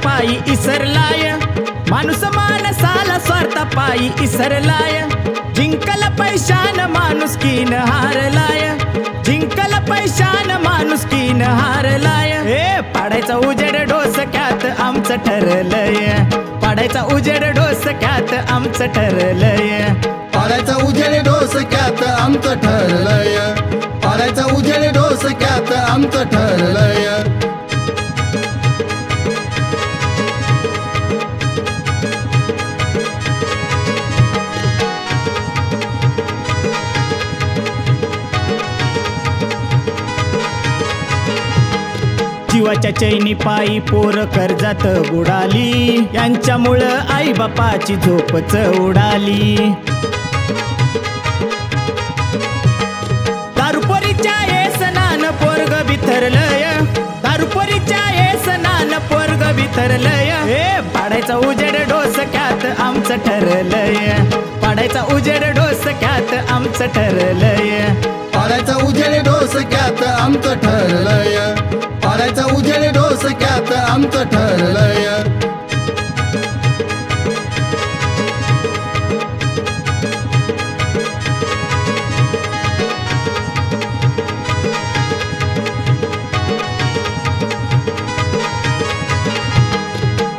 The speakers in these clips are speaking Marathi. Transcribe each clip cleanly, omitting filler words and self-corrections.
पायी इसरलाय, माणूस माणसाला स्वार्थ पायी इसरलाय, जिंकल पैशान माणुसकीन हारलाय, जिंकल पैशान माणुसकीन हारलाय। हे पाडायचा उजेड डोसक्यात आमचं ठरलंय, पाडायचा उजेड डोसक्यात आमचं ठरलंय, पाडायचा उजेड डोसक्यात आमचं ठरलंय, पाडायचा उजेड डोसक्यात आमचं ठरलंय। जीवाच्या चैनी पायी पोर कर्जात बुडाली, यांच्यामुळं आई बापाची झोपच उडाली। दारूपोरीच्या येसनान पोरग बिथरलय, दारूपोरीच्या येसनान पोरग बिथरलय। हे पाडायचा उजेड डोसक्यात आमचं ठरलंय, पाडायचा उजेड डोसक्यात आमचं ठरलंय, पाडायचा उजेड डोसक्यात आमचं ठरलंय, पाडायचा उजेड डोसक्यात आमचं ठरलंय।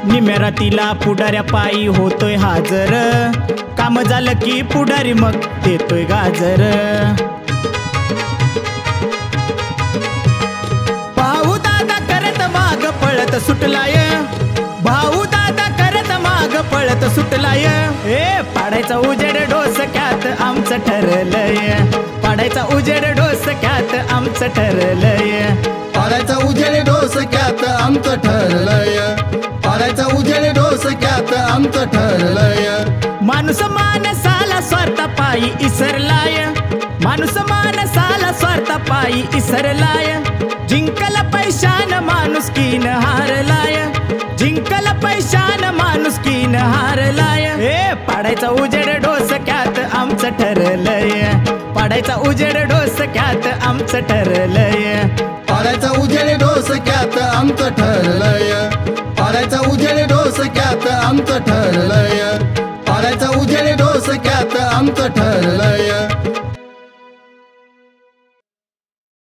निम्या रातीला पुढाऱ्या पायी होतोय हाजर, काम झालं की पुढारी मग देतोय गाजर। भाऊ दादा करत माग पळत सुटलाय, भाऊ दादा करत माग पळत सुटलाय। हे पाडायचा उजेड डोसक्यात आमचं ठरलंय, पाडायचा उजेड डोसक्यात आमचं ठरलंय, पाडायचा उजेड डोसक्यात आमचं ठरलंय, पाडायचा उजेड डोसक्यात आमचं ठरलंय। माणूस माणसाला स्वार्थ पायी इसरलाय, माणूस माणसाला स्वार्थ पायी इसरलाय, जिंकल पैशान माणुसकीन हारलाय, जिंकल पैशान माणुसकीन हारलाय। हे पाडायचा उजेड डोसक्यात आमचं ठरलंय, पाडायचा उजेड डोसक्यात आमचं ठरलंय, पाडायचा उजेड डोसक्यात आमचं ठरलंय, पाडायचा उजेड डोसक्यात आमचं ठरलंय, पाडायचा उजेड डोसक्यात आमचं ठरलंय।